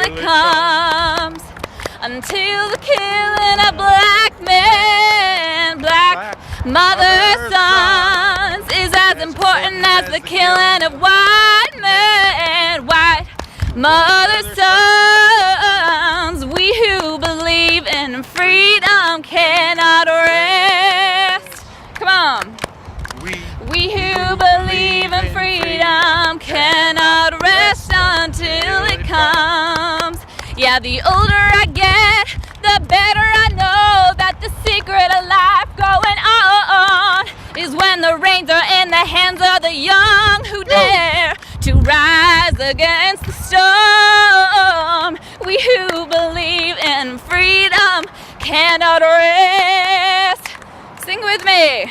it comes. Until the killing of black men, black mother sons is as important as the killing of white men, white mother sons. We who believe in freedom cannot rest. Come on. We who believe in freedom cannot rest until it comes. Yeah, the older I get, the better I know that the secret of life going on is when the reins are in the hands of the young who dare to rise against the storm. We who believe in freedom cannot rest. Sing with me.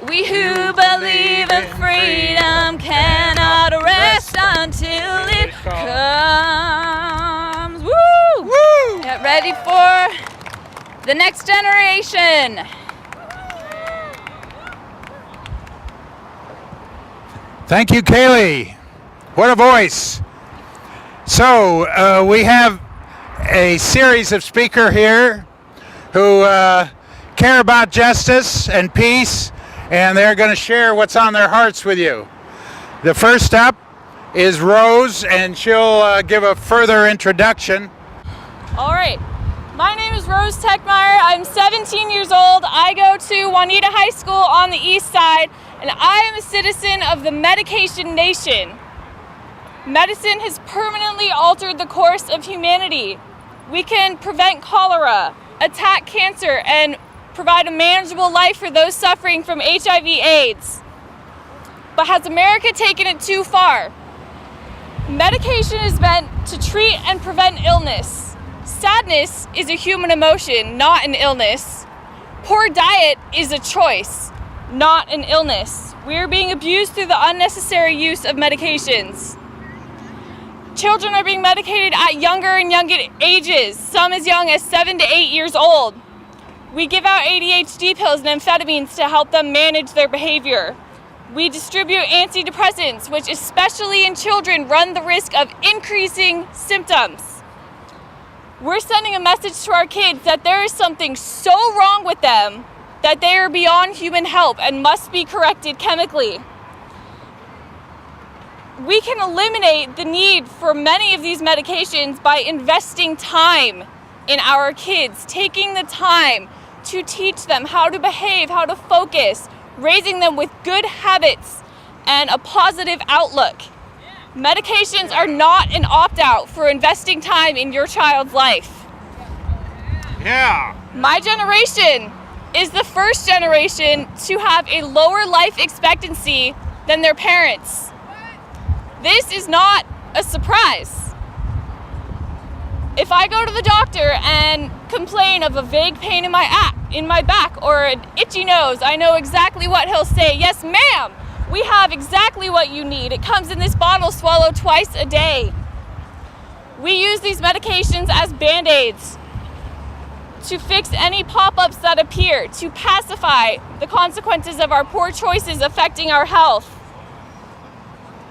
We who believe in freedom cannot rest until it comes. Woo! Woo! Get ready for the next generation. Thank you, Kaylee. What a voice. So we have a series of speakers here who care about justice and peace, and they're going to share what's on their hearts with you. The first up is Rose, and she'll give a further introduction. All right. My name is Rose Techmeyer. I'm 17 years old. I go to Juanita High School on the east side, and I am a citizen of the medication nation. Medicine has permanently altered the course of humanity. We can prevent cholera, attack cancer, and provide a manageable life for those suffering from HIV/AIDS. But has America taken it too far? Medication is meant to treat and prevent illness. Sadness is a human emotion, not an illness. Poor diet is a choice, not an illness. We are being abused through the unnecessary use of medications. Children are being medicated at younger and younger ages, some as young as 7 to 8 years old. We give out ADHD pills and amphetamines to help them manage their behavior. We distribute antidepressants, which especially in children run the risk of increasing symptoms. We're sending a message to our kids that there is something so wrong with them that they are beyond human help and must be corrected chemically. We can eliminate the need for many of these medications by investing time in our kids, taking the time to teach them how to behave, how to focus, raising them with good habits and a positive outlook. Medications are not an opt-out for investing time in your child's life. Yeah. My generation is the first generation to have a lower life expectancy than their parents. This is not a surprise. If I go to the doctor and complain of a vague pain in my back or an itchy nose, I know exactly what he'll say. Yes, ma'am, we have exactly what you need. It comes in this bottle, swallow twice a day. We use these medications as Band-Aids to fix any pop-ups that appear, to pacify the consequences of our poor choices affecting our health.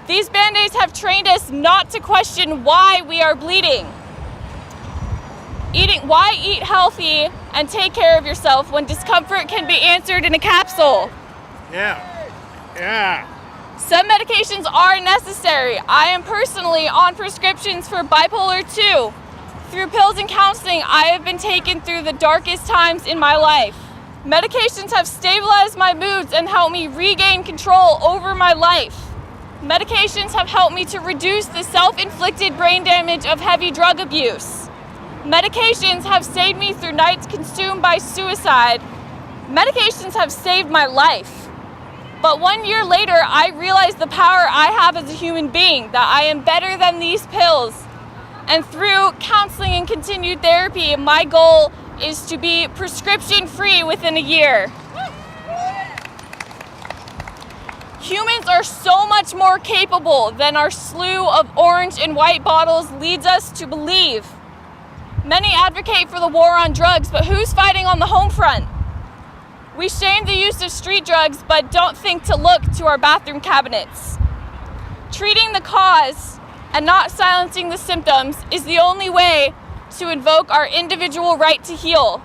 These Band-Aids have trained us not to question why we are bleeding. Why eat healthy and take care of yourself when discomfort can be answered in a capsule? Yeah. Yeah. Some medications are necessary. I am personally on prescriptions for bipolar 2. Through pills and counseling, I have been taken through the darkest times in my life. Medications have stabilized my moods and helped me regain control over my life. Medications have helped me to reduce the self-inflicted brain damage of heavy drug abuse. Medications have saved me through nights consumed by suicide. Medications have saved my life. But 1 year later, I realized the power I have as a human being, that I am better than these pills. And through counseling and continued therapy, my goal is to be prescription-free within a year. Humans are so much more capable than our slew of orange and white bottles leads us to believe. Many advocate for the war on drugs, but who's fighting on the home front? We shame the use of street drugs, but don't think to look to our bathroom cabinets. Treating the cause and not silencing the symptoms is the only way to invoke our individual right to heal.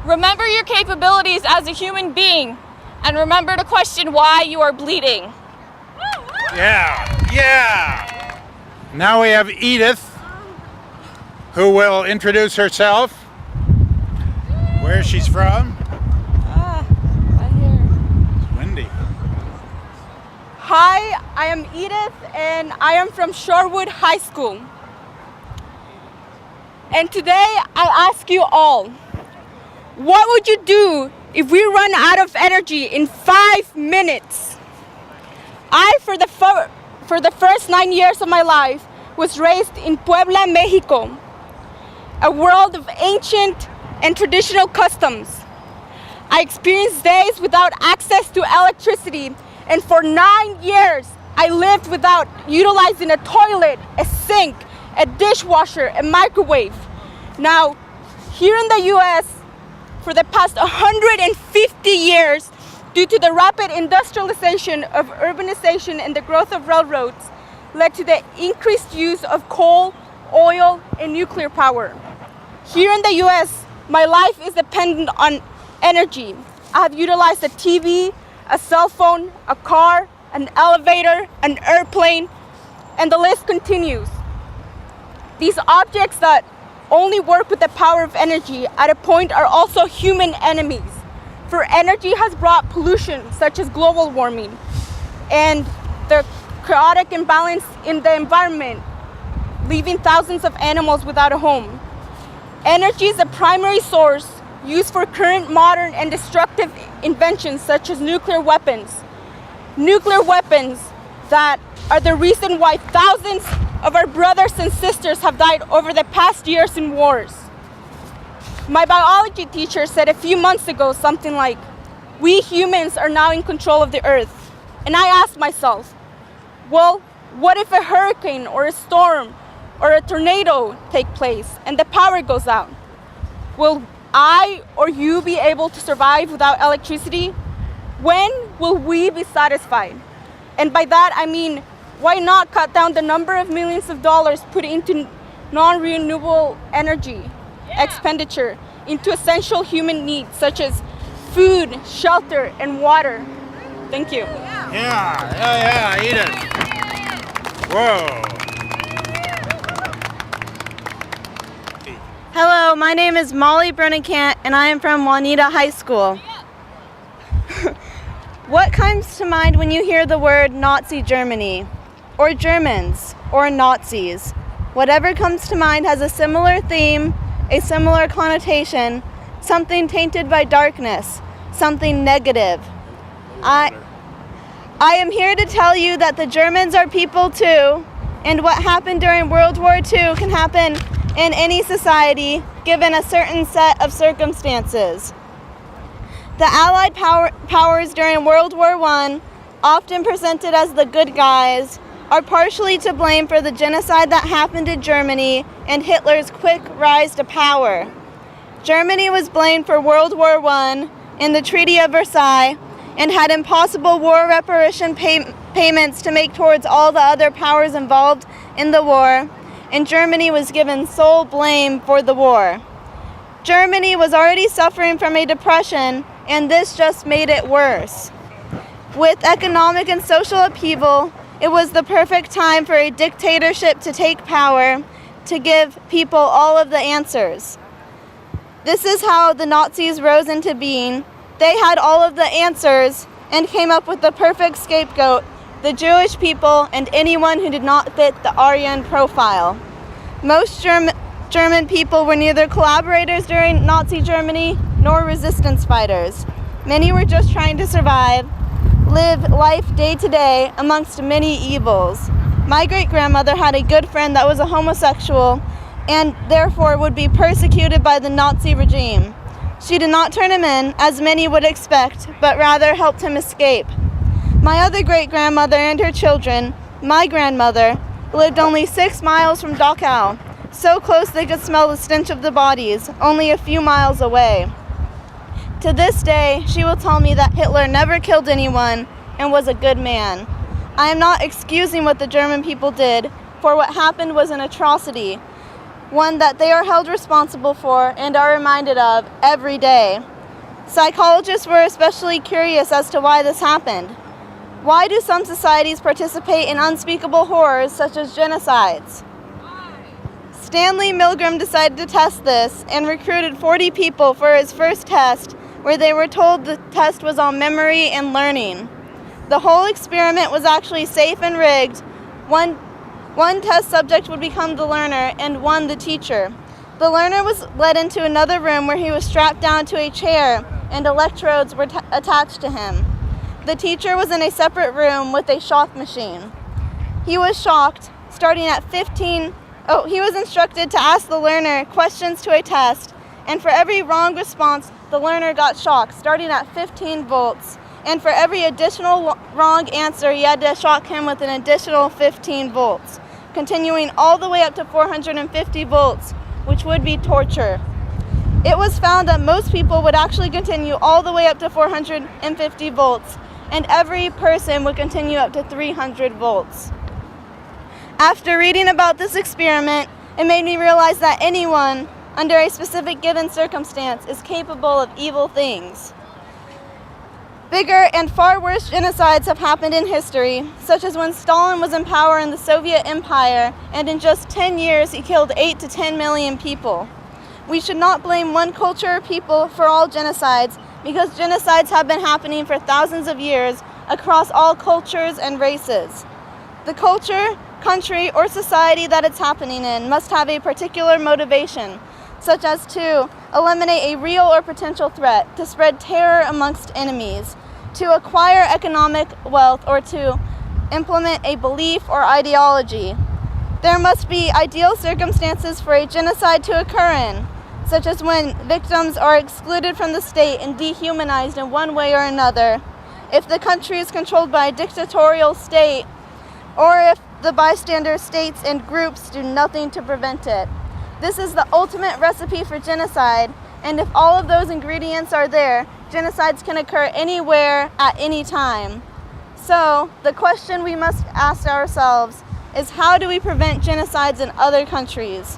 Remember your capabilities as a human being, and remember to question why you are bleeding. Yeah. Now we have Edith, who will introduce herself, where she's from. Right here. It's windy. Hi, I am Edith and I am from Shorewood High School. And today I ask you all, what would you do if we run out of energy in 5 minutes? I, for the first 9 years of my life, was raised in Puebla, Mexico, a world of ancient and traditional customs. I experienced days without access to electricity, and for 9 years, I lived without utilizing a toilet, a sink, a dishwasher, a microwave. Now, here in the US, for the past 150 years, due to the rapid industrialization of urbanization and the growth of railroads, led to the increased use of coal, oil, and nuclear power. Here in the US, my life is dependent on energy. I have utilized a TV, a cell phone, a car, an elevator, an airplane, and the list continues. These objects that only work with the power of energy at a point are also human enemies. For energy has brought pollution such as global warming and the chaotic imbalance in the environment, leaving thousands of animals without a home. Energy is a primary source used for current modern and destructive inventions such as nuclear weapons. Nuclear weapons that are the reason why thousands of our brothers and sisters have died over the past years in wars. My biology teacher said a few months ago something like, we humans are now in control of the earth. And I asked myself, well, what if a hurricane or a storm or a tornado take place and the power goes out? Will I or you be able to survive without electricity? When will we be satisfied? And by that I mean, why not cut down the number of millions of dollars put into non-renewable energy expenditure into essential human needs such as food, shelter, and water? Thank you. Yeah, Edith. Whoa. Hello, my name is Molly Brunnicant, and I am from Juanita High School. What comes to mind when you hear the word Nazi Germany, or Germans, or Nazis? Whatever comes to mind has a similar theme, a similar connotation, something tainted by darkness, something negative. I am here to tell you that the Germans are people too, and what happened during World War II can happen in any society given a certain set of circumstances. The Allied powers during World War I, often presented as the good guys, are partially to blame for the genocide that happened in Germany and Hitler's quick rise to power. Germany was blamed for World War I in the Treaty of Versailles and had impossible war reparation payments to make towards all the other powers involved in the war, and Germany was given sole blame for the war. Germany was already suffering from a depression, and this just made it worse. With economic and social upheaval, it was the perfect time for a dictatorship to take power, to give people all of the answers. This is how the Nazis rose into being. They had all of the answers and came up with the perfect scapegoat, the Jewish people and anyone who did not fit the Aryan profile. Most German people were neither collaborators during Nazi Germany nor resistance fighters. Many were just trying to survive, live life day to day amongst many evils. My great-grandmother had a good friend that was a homosexual and therefore would be persecuted by the Nazi regime. She did not turn him in, as many would expect, but rather helped him escape. My other great-grandmother and her children, my grandmother, lived only 6 miles from Dachau, so close they could smell the stench of the bodies, only a few miles away. To this day, she will tell me that Hitler never killed anyone and was a good man. I am not excusing what the German people did, for what happened was an atrocity, one that they are held responsible for and are reminded of every day. Psychologists were especially curious as to why this happened. Why do some societies participate in unspeakable horrors such as genocides? Stanley Milgram decided to test this and recruited 40 people for his first test, where they were told the test was on memory and learning. The whole experiment was actually safe and rigged. One test subject would become the learner and one the teacher. The learner was led into another room where he was strapped down to a chair and electrodes were attached to him. The teacher was in a separate room with a shock machine. He was shocked, starting at 15. He was instructed to ask the learner questions to a test, and for every wrong response, the learner got shocked, starting at 15 volts. And for every additional wrong answer, he had to shock him with an additional 15 volts, continuing all the way up to 450 volts, which would be torture. It was found that most people would actually continue all the way up to 450 volts, and every person would continue up to 300 volts. After reading about this experiment, it made me realize that anyone, under a specific given circumstance, is capable of evil things. Bigger and far worse genocides have happened in history, such as when Stalin was in power in the Soviet Empire, and in just 10 years he killed 8 to 10 million people. We should not blame one culture or people for all genocides, because genocides have been happening for thousands of years across all cultures and races. The culture, country, or society that it's happening in must have a particular motivation, such as to eliminate a real or potential threat, to spread terror amongst enemies, to acquire economic wealth, or to implement a belief or ideology. There must be ideal circumstances for a genocide to occur in, such as when victims are excluded from the state and dehumanized in one way or another, if the country is controlled by a dictatorial state, or if the bystander states and groups do nothing to prevent it. This is the ultimate recipe for genocide, and if all of those ingredients are there, genocides can occur anywhere at any time. So, the question we must ask ourselves is, how do we prevent genocides in other countries?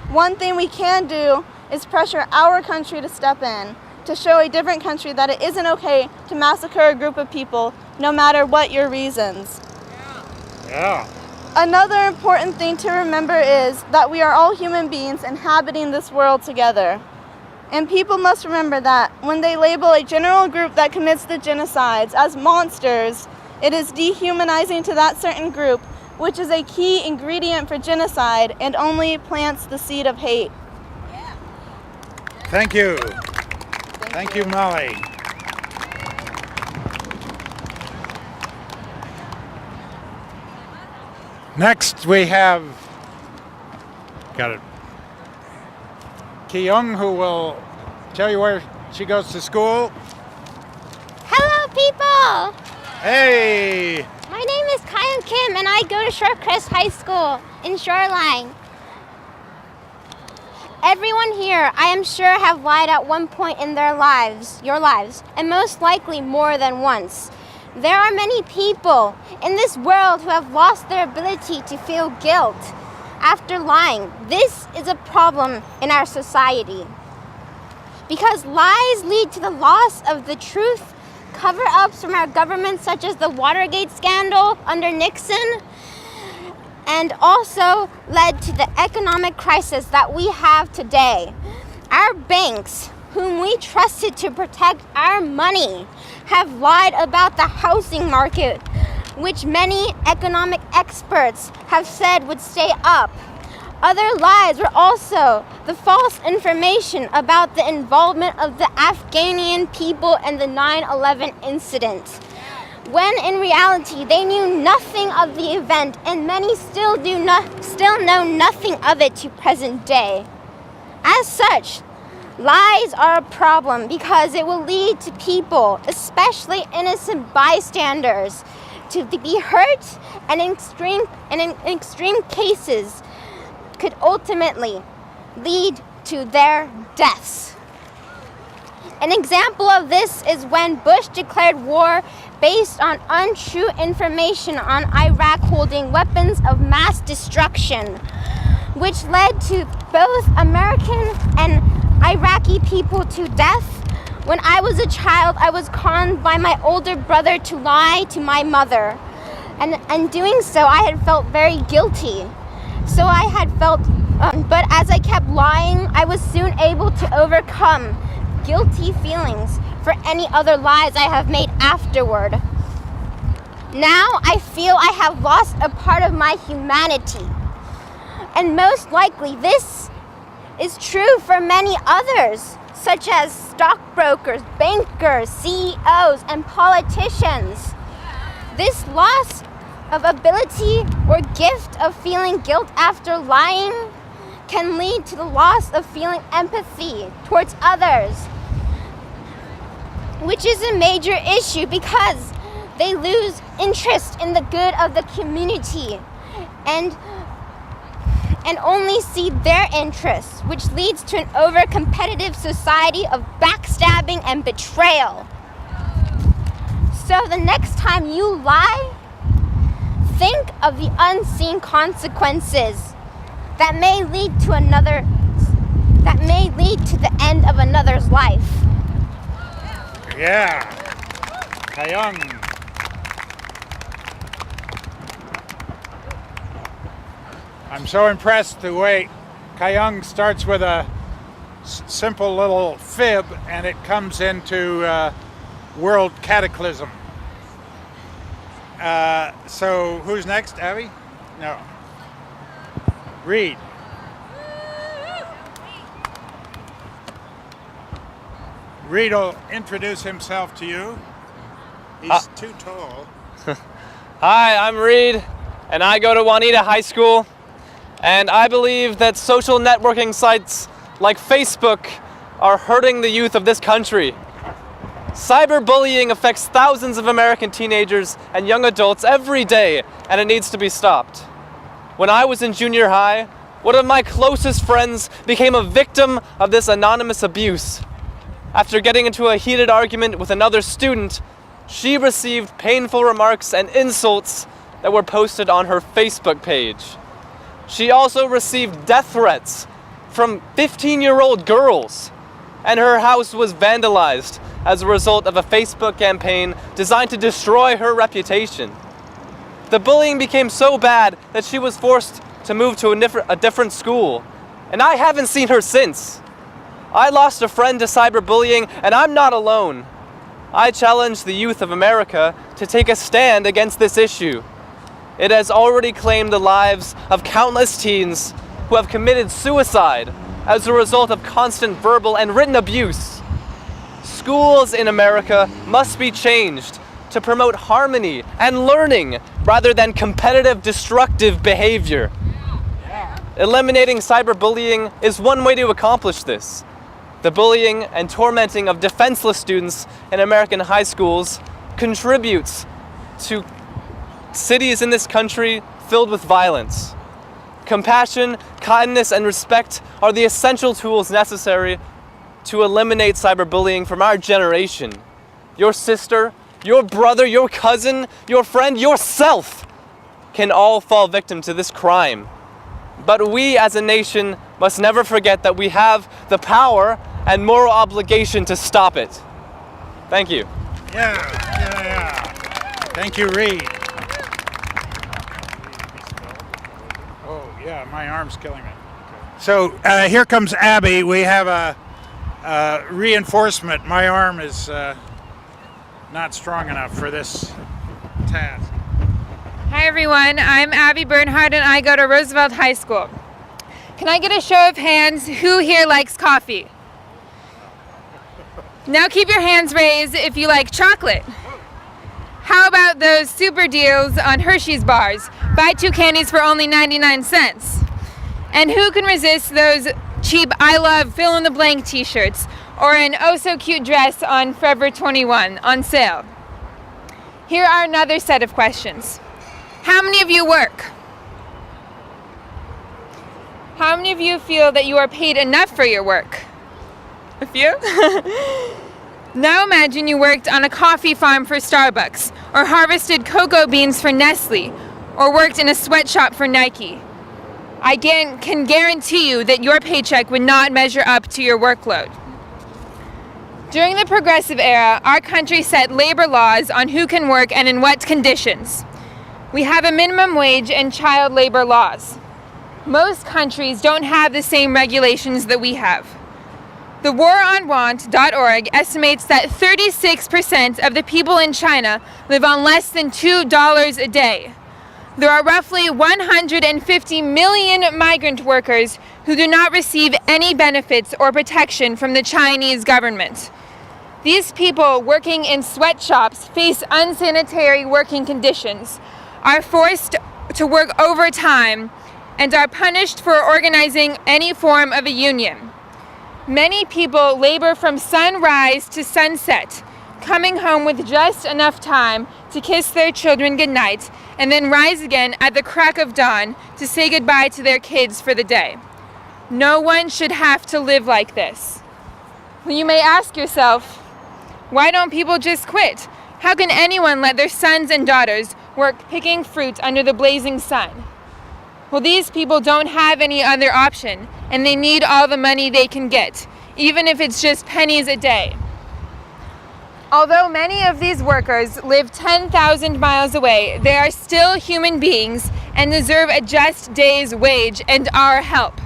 One thing we can do is pressure our country to step in, to show a different country that it isn't okay to massacre a group of people, no matter what your reasons. Yeah. Another important thing to remember is that we are all human beings inhabiting this world together. And people must remember that when they label a general group that commits the genocides as monsters, it is dehumanizing to that certain group, which is a key ingredient for genocide and only plants the seed of hate. Thank you. Thank you, Molly. Next, we have Ki-young, who will tell you where she goes to school. Hello, people! Hey! My name is Kyung Kim, and I go to Shorecrest High School in Shoreline. Everyone here, I am sure, have lied at one point in their lives, your lives, and most likely more than once. There are many people in this world who have lost their ability to feel guilt after lying. This is a problem in our society, because lies lead to the loss of the truth, cover-ups from our government such as the Watergate scandal under Nixon, and also led to the economic crisis that we have today. Our banks, whom we trusted to protect our money, have lied about the housing market, which many economic experts have said would stay up. Other lies were also the false information about the involvement of the Afghani people in the 9/11 incident, when in reality they knew nothing of the event, and many still know nothing of it to present day. As such, lies are a problem because it will lead to people, especially innocent bystanders, to be hurt, and in extreme cases could ultimately lead to their deaths. An example of this is when Bush declared war based on untrue information on Iraq holding weapons of mass destruction, which led to both American and Iraqi people to death. When I was a child, I was conned by my older brother to lie to my mother. And doing so, I had felt very guilty. So I had felt, but as I kept lying, I was soon able to overcome guilty feelings for any other lies I have made afterward. Now I feel I have lost a part of my humanity. And most likely this is true for many others, such as stockbrokers, bankers, CEOs, and politicians. This loss of ability or gift of feeling guilt after lying can lead to the loss of feeling empathy towards others, which is a major issue because they lose interest in the good of the community and only see their interests, which leads to an over-competitive society of backstabbing and betrayal. So the next time you lie, think of the unseen consequences that may lead to the end of another's life. Yeah. Kayong. I'm so impressed the way Kayong starts with a simple little fib and it comes into world cataclysm. So who's next, Abby? No. Reed. Reed will introduce himself to you. He's too tall. Hi, I'm Reed, and I go to Juanita High School. And I believe that social networking sites like Facebook are hurting the youth of this country. Cyberbullying affects thousands of American teenagers and young adults every day, and it needs to be stopped. When I was in junior high, one of my closest friends became a victim of this anonymous abuse. After getting into a heated argument with another student, she received painful remarks and insults that were posted on her Facebook page. She also received death threats from 15-year-old girls, and her house was vandalized as a result of a Facebook campaign designed to destroy her reputation. The bullying became so bad that she was forced to move to a different school, and I haven't seen her since. I lost a friend to cyberbullying, and I'm not alone. I challenge the youth of America to take a stand against this issue. It has already claimed the lives of countless teens who have committed suicide as a result of constant verbal and written abuse. Schools in America must be changed to promote harmony and learning rather than competitive, destructive behavior. Eliminating cyberbullying is one way to accomplish this. The bullying and tormenting of defenseless students in American high schools contributes to cities in this country filled with violence. Compassion, kindness, and respect are the essential tools necessary to eliminate cyberbullying from our generation. Your sister, your brother, your cousin, your friend, yourself can all fall victim to this crime. But we as a nation must never forget that we have the power and moral obligation to stop it. Thank you. Yeah. Thank you, Reed. Oh, yeah, my arm's killing me. So here comes Abby. We have a reinforcement. My arm is not strong enough for this task. Hi everyone, I'm Abby Bernhardt and I go to Roosevelt High School. Can I get a show of hands who here likes coffee? Now keep your hands raised if you like chocolate. How about those super deals on Hershey's bars? Buy 2 candies for only 99 cents. And who can resist those cheap I love fill in the blank t-shirts or an oh so cute dress on Forever 21 on sale? Here are another set of questions. How many of you work? How many of you feel that you are paid enough for your work? A few? Now imagine you worked on a coffee farm for Starbucks, or harvested cocoa beans for Nestle, or worked in a sweatshop for Nike. I can guarantee you that your paycheck would not measure up to your workload. During the Progressive Era, our country set labor laws on who can work and in what conditions. We have a minimum wage and child labor laws. Most countries don't have the same regulations that we have. The WaronWant.org estimates that 36% of the people in China live on less than $2 a day. There are roughly 150 million migrant workers who do not receive any benefits or protection from the Chinese government. These people working in sweatshops face unsanitary working conditions, are forced to work overtime, and are punished for organizing any form of a union. Many people labor from sunrise to sunset, coming home with just enough time to kiss their children goodnight and then rise again at the crack of dawn to say goodbye to their kids for the day. No one should have to live like this. Well, you may ask yourself, why don't people just quit? How can anyone let their sons and daughters work picking fruit under the blazing sun? Well, these people don't have any other option, and they need all the money they can get, even if it's just pennies a day. Although many of these workers live 10,000 miles away, they are still human beings and deserve a just day's wage and our help.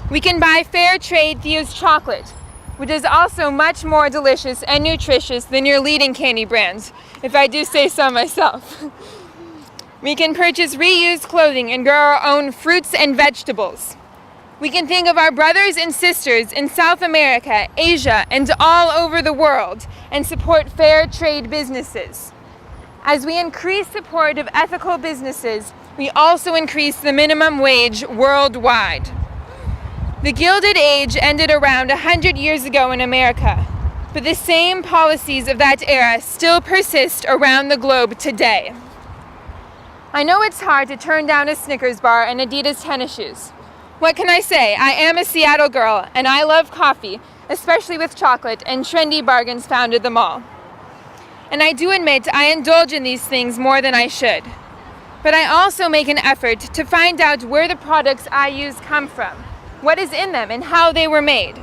We can buy fair trade fused chocolate, which is also much more delicious and nutritious than your leading candy brands, if I do say so myself. We can purchase reused clothing and grow our own fruits and vegetables. We can think of our brothers and sisters in South America, Asia, and all over the world and support fair trade businesses. As we increase support of ethical businesses, we also increase the minimum wage worldwide. The Gilded Age ended around 100 years ago in America, but the same policies of that era still persist around the globe today. I know it's hard to turn down a Snickers bar and Adidas tennis shoes. What can I say? I am a Seattle girl, and I love coffee, especially with chocolate, and trendy bargains found at the mall. And I do admit I indulge in these things more than I should. But I also make an effort to find out where the products I use come from, what is in them, and how they were made.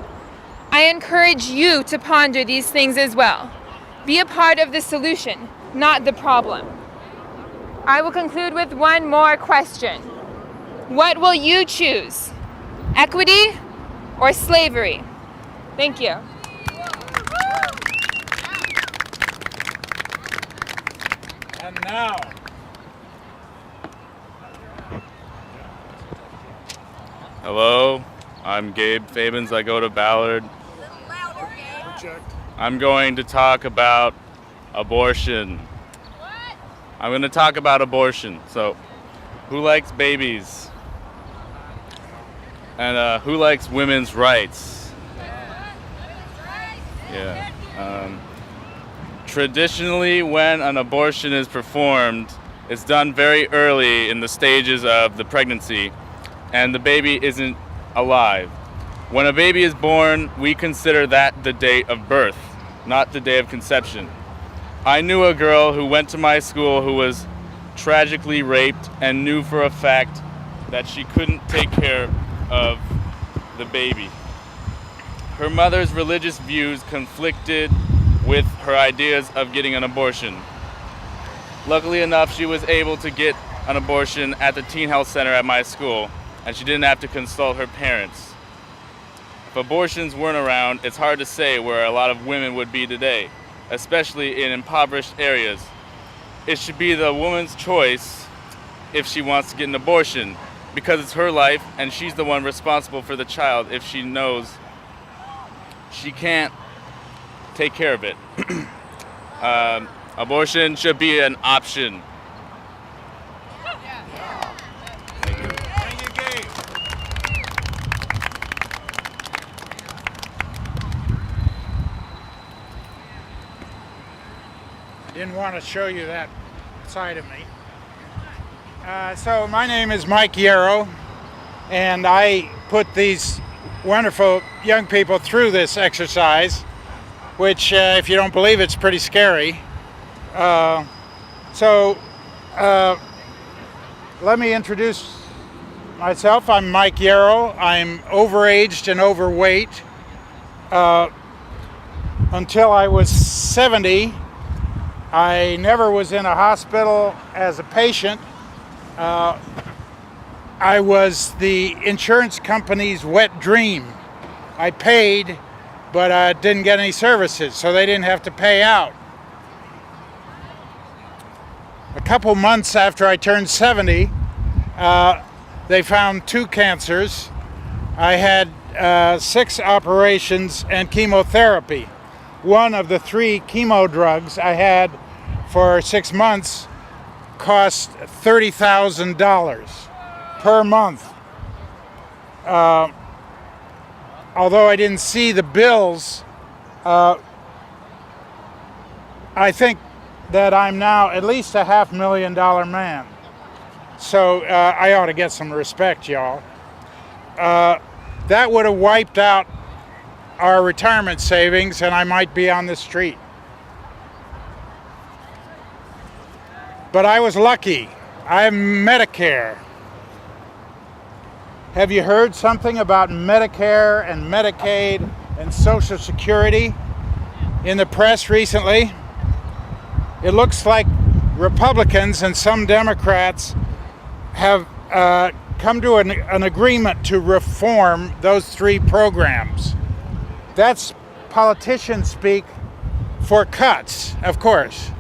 I encourage you to ponder these things as well. Be a part of the solution, not the problem. I will conclude with one more question. What will you choose? Equity or slavery? Thank you. And now, hello, I'm Gabe Fabens. I go to Ballard. I'm going to talk about abortion. I'm going to talk about abortion. So, who likes babies? And who likes women's rights? Yeah. Traditionally, when an abortion is performed, it's done very early in the stages of the pregnancy, and the baby isn't alive. When a baby is born, we consider that the date of birth, not the day of conception. I knew a girl who went to my school who was tragically raped and knew for a fact that she couldn't take care of the baby. Her mother's religious views conflicted with her ideas of getting an abortion. Luckily enough, she was able to get an abortion at the teen health center at my school, and she didn't have to consult her parents. If abortions weren't around, it's hard to say where a lot of women would be today, especially in impoverished areas. It should be the woman's choice if she wants to get an abortion, because it's her life and she's the one responsible for the child if she knows she can't take care of it. Abortion should be an option. didn't want to show you that side of me. So my name is Mike Yarrow, and I put these wonderful young people through this exercise, which, if you don't believe it's pretty scary. Let me introduce myself. I'm Mike Yarrow. I'm overaged and overweight. Until I was 70, I never was in a hospital as a patient. I was the insurance company's wet dream. I paid, but I didn't get any services, so they didn't have to pay out. A couple months after I turned 70, they found 2 cancers. I had 6 operations and chemotherapy. One of the 3 chemo drugs I had for 6 months cost $30,000 per month. Although I didn't see the bills, I think that I'm now at least a $500,000 man. So I ought to get some respect, y'all. That would have wiped out our retirement savings, and I might be on the street. But I was lucky. I have Medicare. Have you heard something about Medicare and Medicaid and Social Security in the press recently? It looks like Republicans and some Democrats have come to an agreement to reform those 3 programs. That's politician speak for cuts, of course.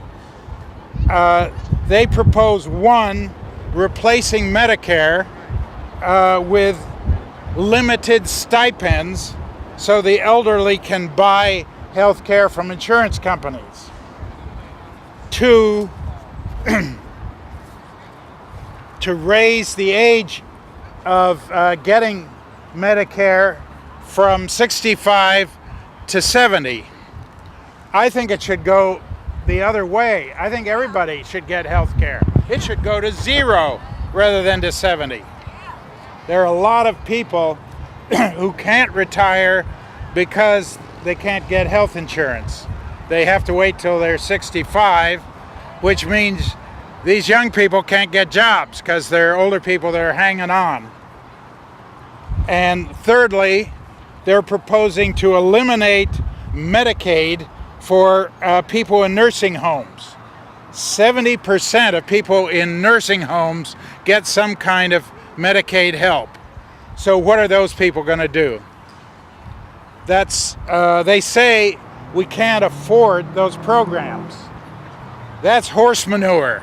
They propose, 1, replacing Medicare with limited stipends so the elderly can buy health care from insurance companies. 2, to raise the age of getting Medicare from 65 to 70. I think it should go the other way. I think everybody should get health care. It should go to 0 rather than to 70. There are a lot of people who can't retire because they can't get health insurance. They have to wait till they're 65, which means these young people can't get jobs because they're older people that are hanging on. And thirdly, they're proposing to eliminate Medicaid for people in nursing homes. 70% of people in nursing homes get some kind of Medicaid help. So what are those people going to do? They say we can't afford those programs. That's horse manure,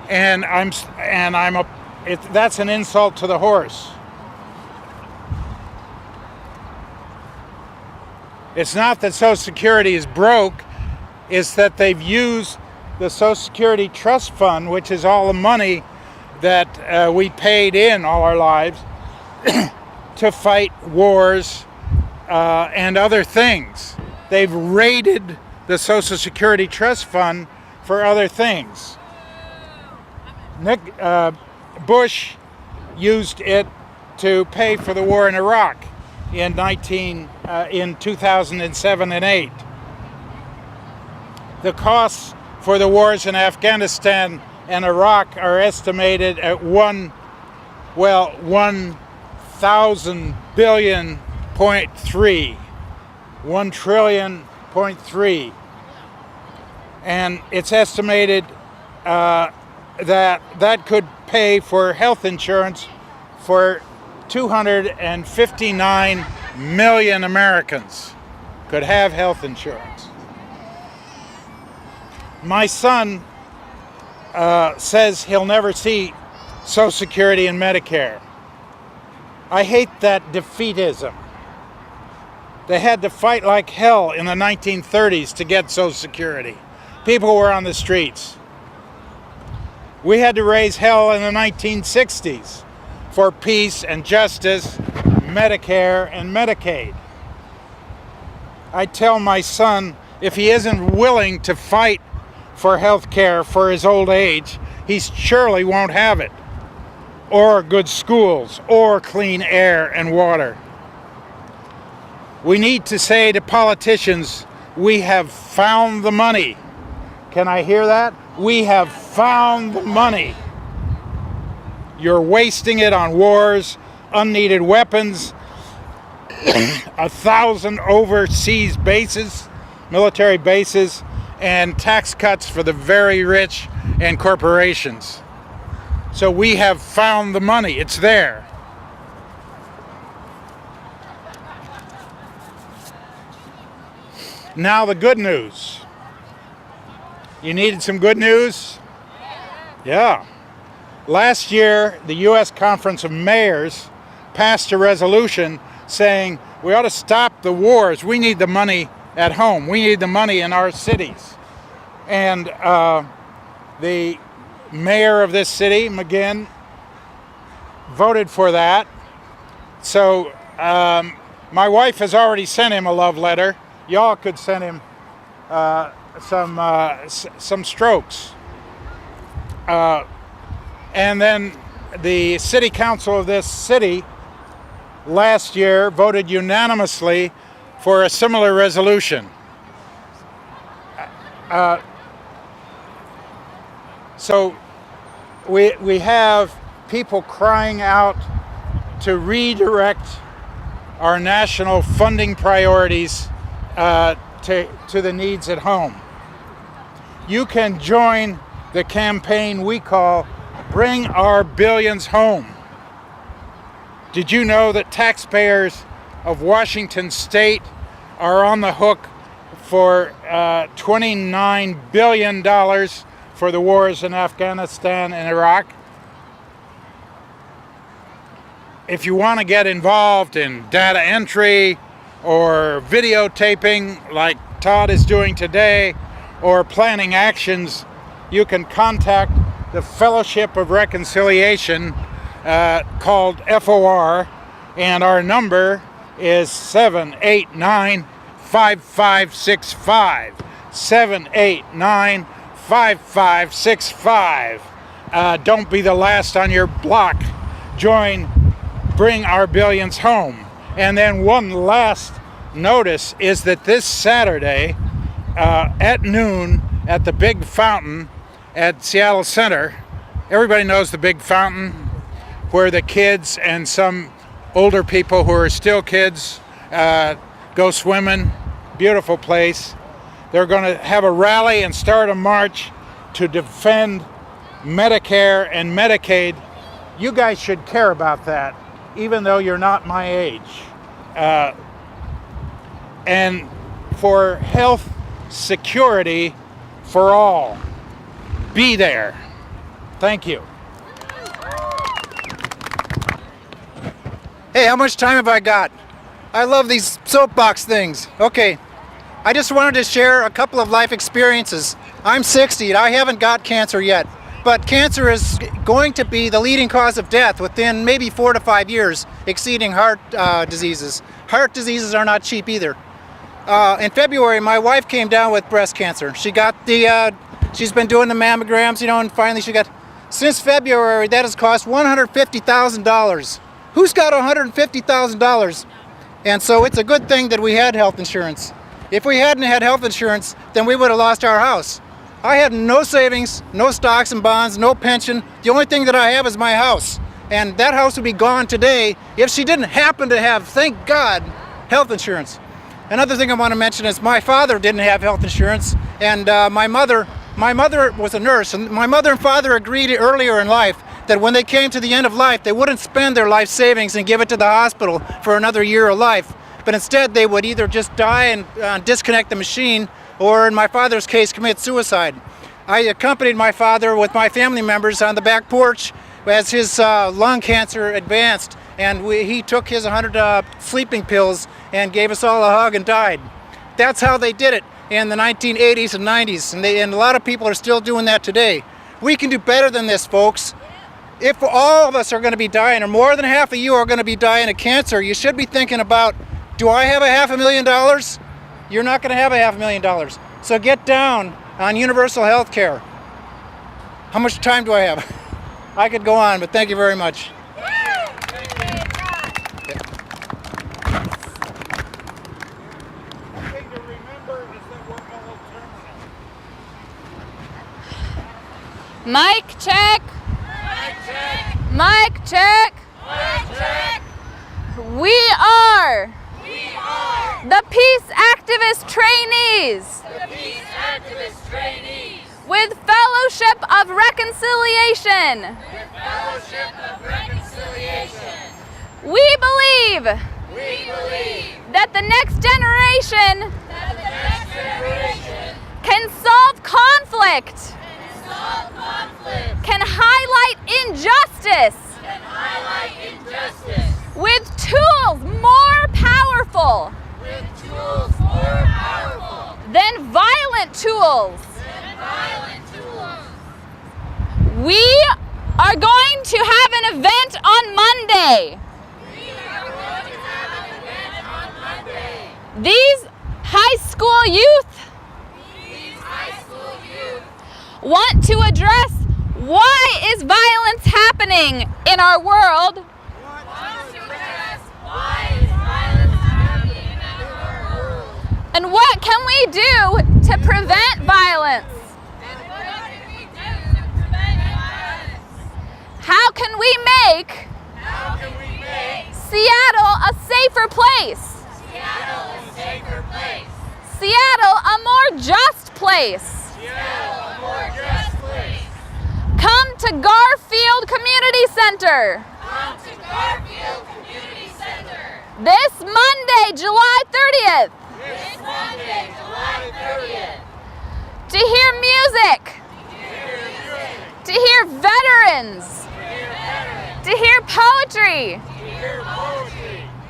and that's an insult to the horse. It's not that Social Security is broke, it's that they've used the Social Security Trust Fund, which is all the money that we paid in all our lives, to fight wars and other things. They've raided the Social Security Trust Fund for other things. Bush used it to pay for the war in Iraq in 2007 and 8. The costs for the wars in Afghanistan and Iraq are estimated at $1,000 billion.3, $1 trillion.3, and it's estimated that could pay for health insurance for 259 million Americans could have health insurance. My son says he'll never see Social Security and Medicare. I hate that defeatism. They had to fight like hell in the 1930s to get Social Security. People were on the streets. We had to raise hell in the 1960s for peace and justice, Medicare and Medicaid. I tell my son, if he isn't willing to fight for health care for his old age, he surely won't have it, or good schools, or clean air and water. We need to say to politicians We have found the money. Can I hear that? We have found the money. You're wasting it on wars, unneeded weapons, 1,000 overseas bases, military bases, and tax cuts for the very rich and corporations. So we have found the money. It's there. Now the good news. You needed some good news? Yeah. Last year, the U.S. Conference of Mayors passed a resolution saying we ought to stop the wars. We need the money at home. We need the money in our cities. And the mayor of this city, McGinn, voted for that. So my wife has already sent him a love letter. Y'all could send him some strokes. And then the city council of this city last year voted unanimously for a similar resolution. So we have people crying out to redirect our national funding priorities to the needs at home. You can join the campaign we call Bring Our Billions Home. Did you know that taxpayers of Washington State are on the hook for $29 billion for the wars in Afghanistan and Iraq? If you want to get involved in data entry or videotaping like Todd is doing today, or planning actions, you can contact the Fellowship of Reconciliation called FOR, and our number is 789-5565. 789-5565. Don't be the last on your block. Join Bring Our Billions Home. And then one last notice is that this Saturday at noon at the big fountain at Seattle Center, everybody knows the big fountain where the kids and some older people who are still kids go swimming. Beautiful place. They're going to have a rally and start a march to defend Medicare and Medicaid. You guys should care about that, even though you're not my age. And for health security for all. Be there. Thank you. Hey, how much time have I got? I love these soapbox things. Okay, I just wanted to share a couple of life experiences. I'm 60 and I haven't got cancer yet, but cancer is going to be the leading cause of death within maybe 4 to 5 years, exceeding heart diseases. Heart diseases are not cheap either. In February, my wife came down with breast cancer. She got she's been doing the mammograms, and finally she got, since February, that has cost $150,000. Who's got $150,000? And so it's a good thing that we had health insurance. If we hadn't had health insurance, then we would have lost our house. I had no savings, no stocks and bonds, no pension. The only thing that I have is my house. And that house would be gone today if she didn't happen to have, thank God, health insurance. Another thing I want to mention is my father didn't have health insurance, and my mother was a nurse, and my mother and father agreed earlier in life that when they came to the end of life, they wouldn't spend their life savings and give it to the hospital for another year of life, but instead they would either just die and disconnect the machine, or in my father's case, commit suicide. I accompanied my father with my family members on the back porch as his lung cancer advanced, and he took his 100 sleeping pills and gave us all a hug and died. That's how they did it in the 1980s and 90s, and a lot of people are still doing that today. We can do better than this, folks. If all of us are going to be dying, or more than half of you are going to be dying of cancer, you should be thinking about, do I have $500,000? You're not going to have $500,000. So get down on universal health care. How much time do I have? I could go on, but thank you very much. Thing to remember is Mic check. Mic check. We are the Peace Activist Trainees. With Fellowship of Reconciliation. We believe that the next generation can solve conflict, can highlight injustice with tools more powerful than violent tools. We are going to have an event on Monday. These high school youth want to address why is violence happening in our world. And what can we do to prevent violence? How can we make Seattle a safer place? Seattle a more just place. Come to Garfield Community Center. This Monday, July 30th. To hear music. To hear veterans. To hear poetry.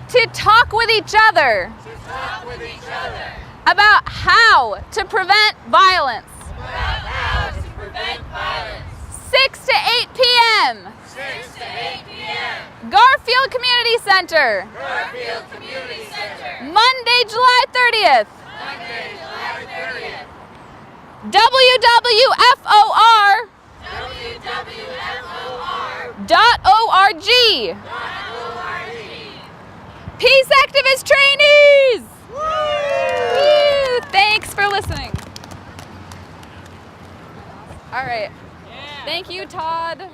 To talk with each other about how to prevent violence. 6 to 8 p.m. Garfield Community Center. Monday, July 30th. WWFOR.org. Peace Activist Trainees! Woo! Thanks for listening. All right. Thank you, Todd.